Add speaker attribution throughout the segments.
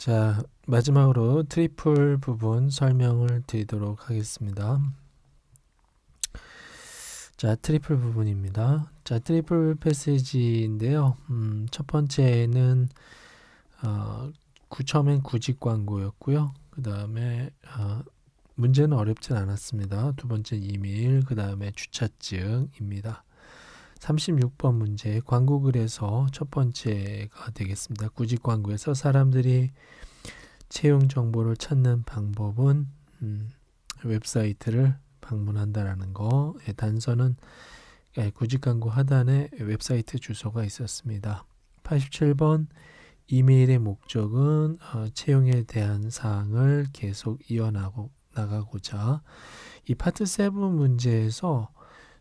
Speaker 1: 자, 마지막으로 트리플 부분 설명을 드리도록 하겠습니다. 자, 트리플 부분입니다. 자, 트리플 패시지인데요. 첫 번째는 처음엔 구직 광고였고요. 그 다음에 문제는 어렵진 않았습니다. 두 번째는 이메일, 그 다음에 주차증입니다. 36번 문제, 광고글에서 첫 번째가 되겠습니다. 구직 광고에서 사람들이 채용 정보를 찾는 방법은 웹사이트를 방문한다라는 거. 단서는 구직 광고 하단에 웹사이트 주소가 있었습니다. 87번 이메일의 목적은 채용에 대한 사항을 계속 이어나가고자. 이 파트 7 문제에서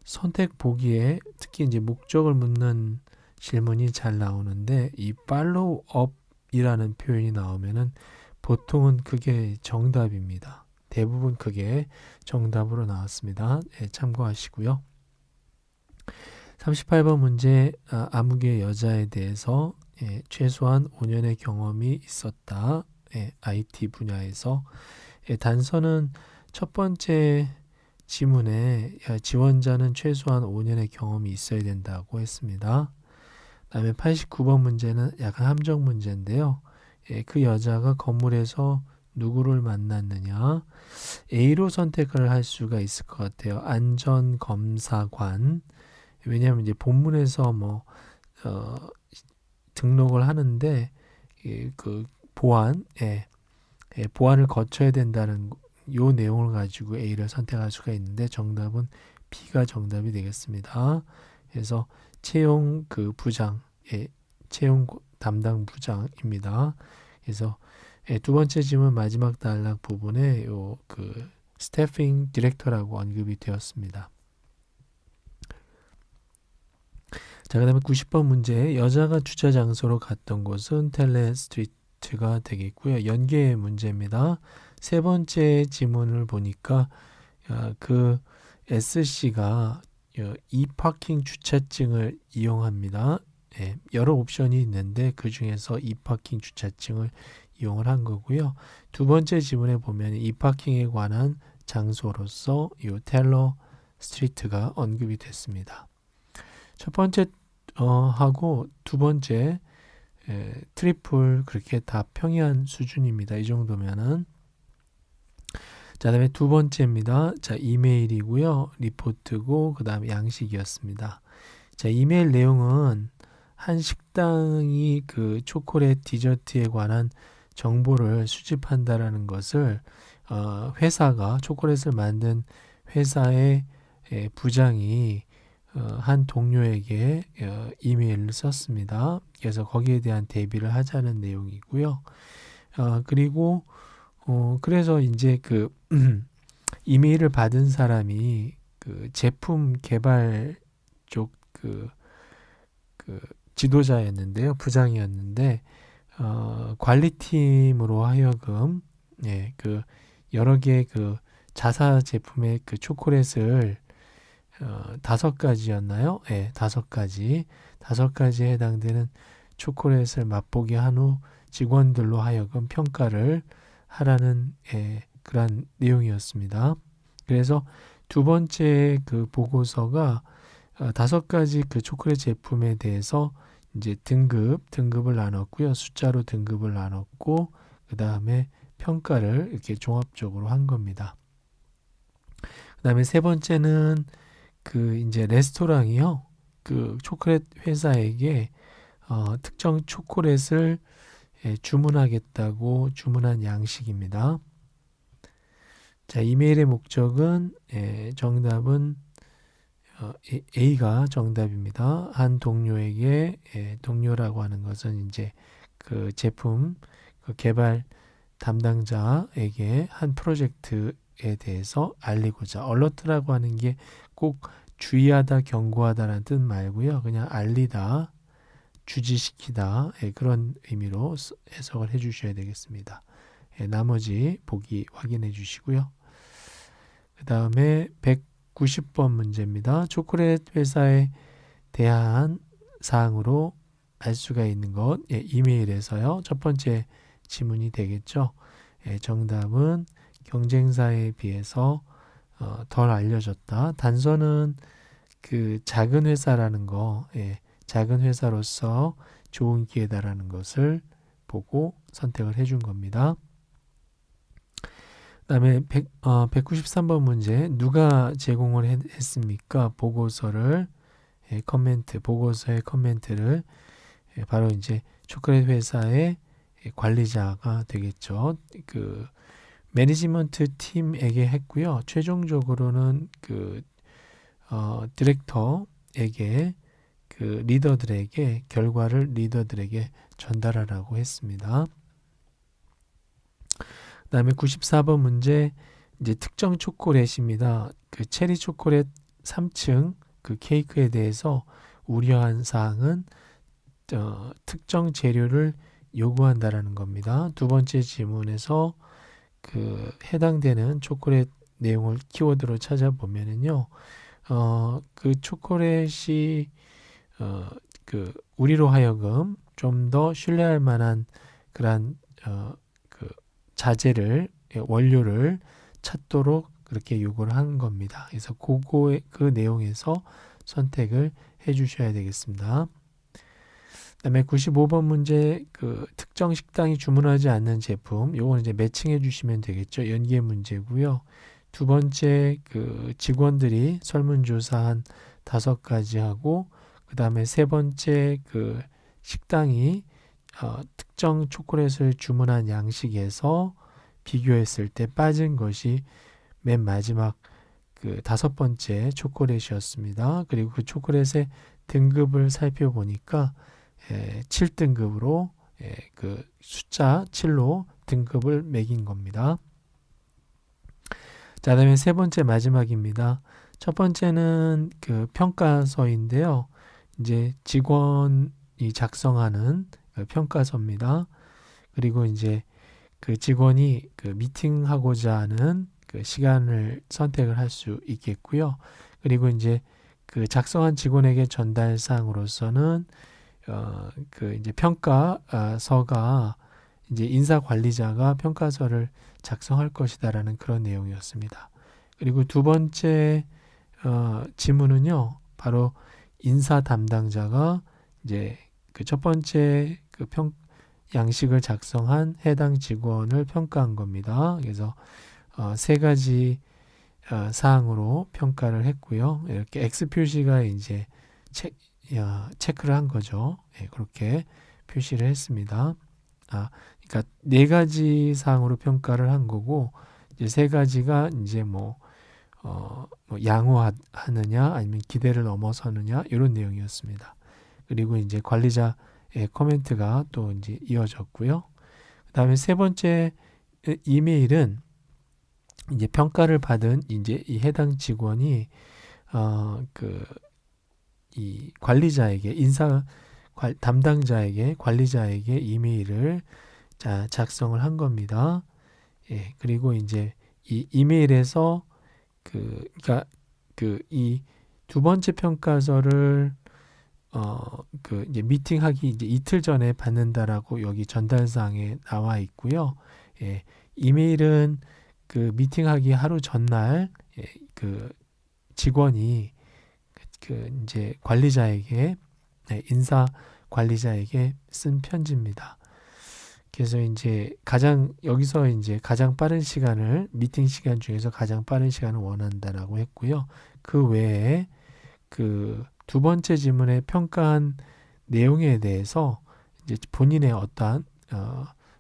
Speaker 1: 선택 보기에 특히 이제 목적을 묻는 질문이 잘 나오는데 이 팔로우 업이라는 표현이 나오면은 보통은 그게 정답입니다. 대부분 그게 정답으로 나왔습니다. 참고하시고요. 38번 문제 아무개 여자에 대해서 최소한 5년의 경험이 있었다. IT 분야에서 단서는 첫 번째 지문에 지원자는 최소한 5년의 경험이 있어야 된다고 했습니다. 다음에 89번 문제는 약간 함정 문제인데요. 그 여자가 건물에서 누구를 만났느냐. A로 선택을 할 수가 있을 것 같아요. 안전검사관. 왜냐하면 이제 본문에서 등록을 하는데 그 보안을 거쳐야 된다는 요 내용을 가지고 A를 선택할 수가 있는데 정답은 B가 정답이 되겠습니다. 그래서 채용 부장, 채용 담당 부장입니다. 그래서 두 번째 질문 마지막 단락 부분에 스태핑 디렉터라고 언급이 되었습니다. 자, 그 다음에 90번 문제, 여자가 주차 장소로 갔던 곳은 텔레 스트리트가 되겠고요. 연계 문제입니다. 세 번째 지문을 보니까 그 S씨가 이파킹 주차증을 이용합니다. 여러 옵션이 있는데 그 중에서 이파킹 주차증을 이용을 한 거고요. 두 번째 지문에 보면 이파킹에 관한 장소로서 이 텔러 스트리트가 언급이 됐습니다. 첫 번째 하고 두 번째 트리플 그렇게 다 평이한 수준입니다. 이 정도면은. 자, 다음에 두 번째입니다. 자, 이메일이고요. 리포트고 그 다음에 양식이었습니다. 자, 이메일 내용은 한 식당이 그 초콜릿 디저트에 관한 정보를 수집한다라는 것을 회사가 초콜릿을 만든 회사의 부장이 한 동료에게 이메일을 썼습니다. 그래서 거기에 대한 대비를 하자는 내용이고요. 그리고 그래서 이제 이메일을 받은 사람이 그 제품 개발 쪽 지도자였는데요, 부장이었는데 관리팀으로 하여금 여러 개의 자사 제품의 초콜릿을 5가지였나요? 5가지에 해당되는 초콜릿을 맛보게 한 후 직원들로 하여금 평가를 하라는 그런 내용이었습니다. 그래서 두 번째 보고서가 5가지 초콜릿 제품에 대해서 이제 등급을 나눴고요. 숫자로 등급을 나눴고 그 다음에 평가를 이렇게 종합적으로 한 겁니다. 그 다음에 세 번째는 이제 레스토랑이요. 초콜릿 회사에게 특정 초콜릿을 주문하겠다고 주문한 양식입니다. 자, 이메일의 목적은 정답은 A가 정답입니다. 한 동료에게 동료라고 하는 것은 이제 그 제품 개발 담당자에게 한 프로젝트에 대해서 알리고자. 얼러트라고 하는 게 꼭 주의하다, 경고하다라는 뜻 말고요. 그냥 알리다, 주지시키다 그런 의미로 해석을 해 주셔야 되겠습니다. 나머지 보기 확인해 주시고요. 그 다음에 190번 문제입니다. 초콜릿 회사에 대한 사항으로 알 수가 있는 것 이메일에서요. 첫 번째 지문이 되겠죠. 정답은 경쟁사에 비해서 덜 알려졌다. 단서는 그 작은 회사라는 거, 작은 회사로서 좋은 기회다라는 것을 보고 선택을 해준 겁니다. 그다음에 193번 문제, 누가 제공을 했습니까? 보고서를 보고서의 코멘트를 바로 이제 초콜릿 회사의 관리자가 되겠죠. 그 매니지먼트 팀에게 했고요. 최종적으로는 그 디렉터에게 그 리더들에게 결과를 리더들에게 전달하라고 했습니다. 그다음에 94번 문제, 이제 특정 초콜릿입니다. 그 체리 초콜릿 3층 그 케이크에 대해서 우려한 사항은 특정 재료를 요구한다라는 겁니다. 두 번째 지문에서 그 해당되는 초콜릿 내용을 키워드로 찾아보면은요, 그 초콜릿이 그 우리로 하여금 좀 더 신뢰할 만한 그런 그 자재를 원료를 찾도록 그렇게 요구를 한 겁니다. 그래서 그 내용에서 선택을 해주셔야 되겠습니다. 그다음에 95번 문제, 그 특정 식당이 주문하지 않는 제품, 요거는 이제 매칭해 주시면 되겠죠. 연계 문제고요. 두 번째, 그 직원들이 설문조사한 5가지 하고, 그 다음에 세 번째, 그 식당이 특정 초콜릿을 주문한 양식에서 비교했을 때 빠진 것이 맨 마지막 그 5번째 초콜릿이었습니다. 그리고 그 초콜릿의 등급을 살펴보니까 7등급으로 그 숫자 7로 등급을 매긴 겁니다. 자, 그다음에 세 번째 마지막입니다. 첫 번째는 그 평가서인데요. 이제 직원이 작성하는 그 평가서입니다. 그리고 이제 그 직원이 그 미팅하고자 하는 그 시간을 선택을 할 수 있겠고요. 그리고 이제 그 작성한 직원에게 전달 사항으로서는 그 이제 평가서가 이제 인사 관리자가 평가서를 작성할 것이다라는 그런 내용이었습니다. 그리고 두 번째 지문은요, 바로 인사 담당자가 이제 그 첫 번째 그 양식을 작성한 해당 직원을 평가한 겁니다. 그래서 세 가지 사항으로 평가를 했고요. 이렇게 X 표시가 이제 체크를 한 거죠. 그렇게 표시를 했습니다. 그러니까 네 가지 사항으로 평가를 한 거고, 이제 세 가지가 이제 뭐 양호하느냐 아니면 기대를 넘어서느냐 이런 내용이었습니다. 그리고 이제 관리자의 코멘트가 또 이제 이어졌고요. 그다음에 세 번째 이메일은 이제 평가를 받은 이제 이 해당 직원이 이 관리자에게 담당자에게 관리자에게 이메일을 작성을 한 겁니다. 그리고 이제 이 이메일에서 그러니까 이 두 번째 평가서를 이제 미팅하기 이제 이틀 전에 받는다라고 여기 전달사항에 나와 있고요. 이메일은 그 미팅하기 하루 전날 그 직원이 그 이제 관리자에게 인사 관리자에게 쓴 편지입니다. 그래서 이제 여기서 이제 가장 빠른 시간을 미팅 시간 중에서 가장 빠른 시간을 원한다라고 했고요. 그 외에 그 두 번째 지문에 평가한 내용에 대해서 이제 본인의 어떠한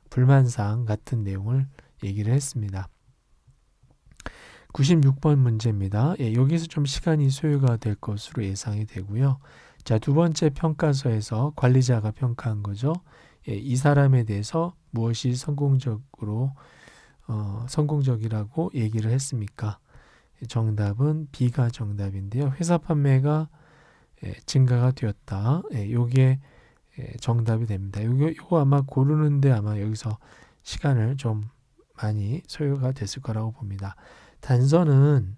Speaker 1: 불만사항 같은 내용을 얘기를 했습니다. 96번 문제입니다. 여기서 좀 시간이 소요가 될 것으로 예상이 되고요. 자, 두 번째 평가서에서 관리자가 평가한 거죠. 이 사람에 대해서 무엇이 성공적이라고 얘기를 했습니까? 정답은 B가 정답인데요. 회사 판매가 증가가 되었다. 요게 정답이 됩니다. 요거 아마 고르는데 아마 여기서 시간을 좀 많이 소요가 됐을 거라고 봅니다. 단서는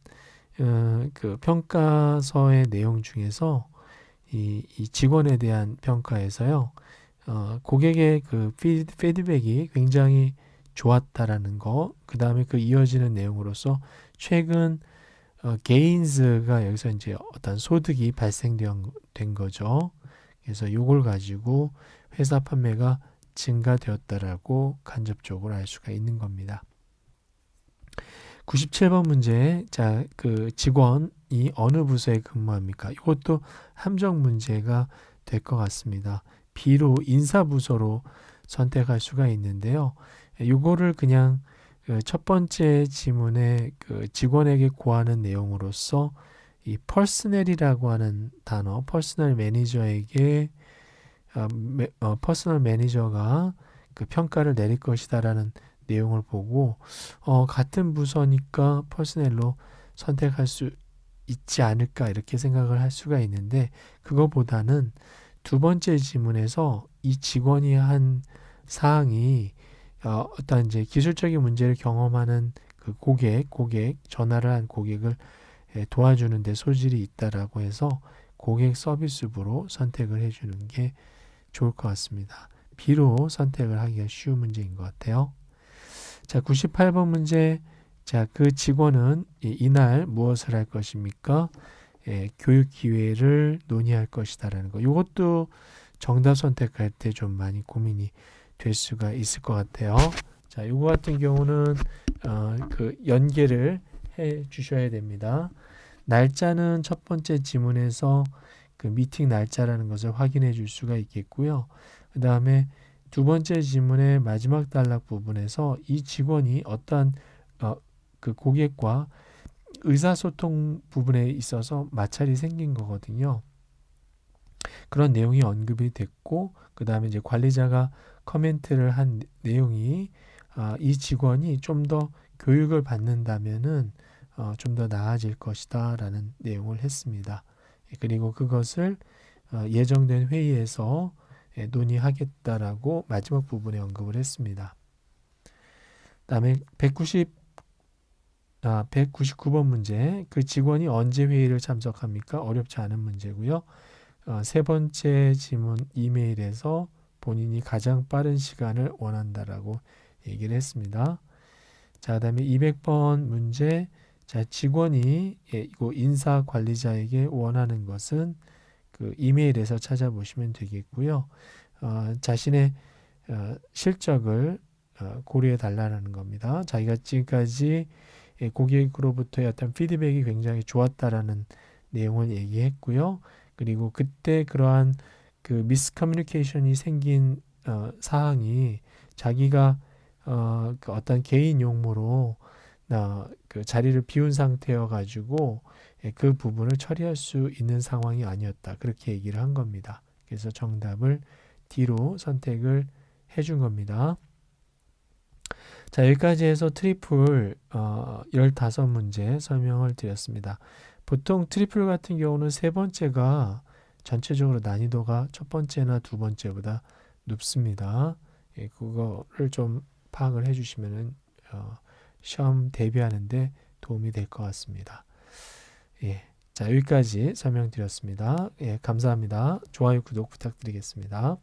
Speaker 1: 그 평가서의 내용 중에서 이 직원에 대한 평가에서요, 고객의 그 피드백이 굉장히 좋았다라는 거, 그 다음에 그 이어지는 내용으로서 최근 게인즈가 여기서 이제 어떤 소득이 발생된 거죠. 그래서 이걸 가지고 회사 판매가 증가되었다라고 간접적으로 알 수가 있는 겁니다. 97번 문제. 자, 그 직원이 어느 부서에 근무합니까? 이것도 함정 문제가 될 것 같습니다. B로 인사부서로 선택할 수가 있는데요. 이거를 그냥 첫 번째 지문에 그 직원에게 고하는 내용으로서 이 퍼스널이라고 하는 단어, 퍼스널 매니저에게 퍼스널 매니저가 그 평가를 내릴 것이다라는 내용을 보고 같은 부서니까 퍼스널로 선택할 수 있지 않을까 이렇게 생각을 할 수가 있는데, 그거보다는 두 번째 지문에서 이 직원이 한 사항이 어떤 이제 기술적인 문제를 경험하는 그 고객 전화를 한 고객을 도와주는 데 소질이 있다라고 해서 고객 서비스부로 선택을 해주는 게 좋을 것 같습니다. B로 선택을 하기가 쉬운 문제인 것 같아요. 자, 98번 문제. 자, 그 직원은 이날 무엇을 할 것입니까? 교육 기회를 논의할 것이다라는 거. 이것도 정답 선택할 때 좀 많이 고민이 될 수가 있을 것 같아요. 자, 이거 같은 경우는 그 연계를 해 주셔야 됩니다. 날짜는 첫 번째 지문에서 그 미팅 날짜라는 것을 확인해 줄 수가 있겠고요. 그 다음에 두 번째 지문의 마지막 단락 부분에서 이 직원이 어떠한 그 고객과 의사소통 부분에 있어서 마찰이 생긴 거거든요. 그런 내용이 언급이 됐고, 그 다음에 이제 관리자가 커멘트를 한 내용이 이 직원이 좀 더 교육을 받는다면은 좀 더 나아질 것이다 라는 내용을 했습니다. 그리고 그것을 예정된 회의에서 논의하겠다라고 마지막 부분에 언급을 했습니다. 다음에 199번 문제. 그 직원이 언제 회의를 참석합니까? 어렵지 않은 문제고요. 세 번째 지문 이메일에서 본인이 가장 빠른 시간을 원한다라고 얘기를 했습니다. 자, 그다음에 200번 문제. 자, 직원이 이거 인사 관리자에게 원하는 것은 그 이메일에서 찾아보시면 되겠고요. 자신의 실적을 고려해 달라는 겁니다. 자기가 지금까지 고객으로부터의 어떤 피드백이 굉장히 좋았다라는 내용을 얘기했고요. 그리고 그때 그러한 그 미스커뮤니케이션이 생긴 사항이 자기가 그 어떤 개인 용무로 그 자리를 비운 상태여 가지고 그 부분을 처리할 수 있는 상황이 아니었다. 그렇게 얘기를 한 겁니다. 그래서 정답을 D로 선택을 해준 겁니다. 자, 여기까지 해서 트리플 15문제 설명을 드렸습니다. 보통 트리플 같은 경우는 세 번째가 전체적으로 난이도가 첫 번째나 두 번째보다 높습니다. 그거를 좀 파악을 해주시면은 시험 대비하는데 도움이 될 것 같습니다. 자, 여기까지 설명드렸습니다. 감사합니다. 좋아요, 구독 부탁드리겠습니다.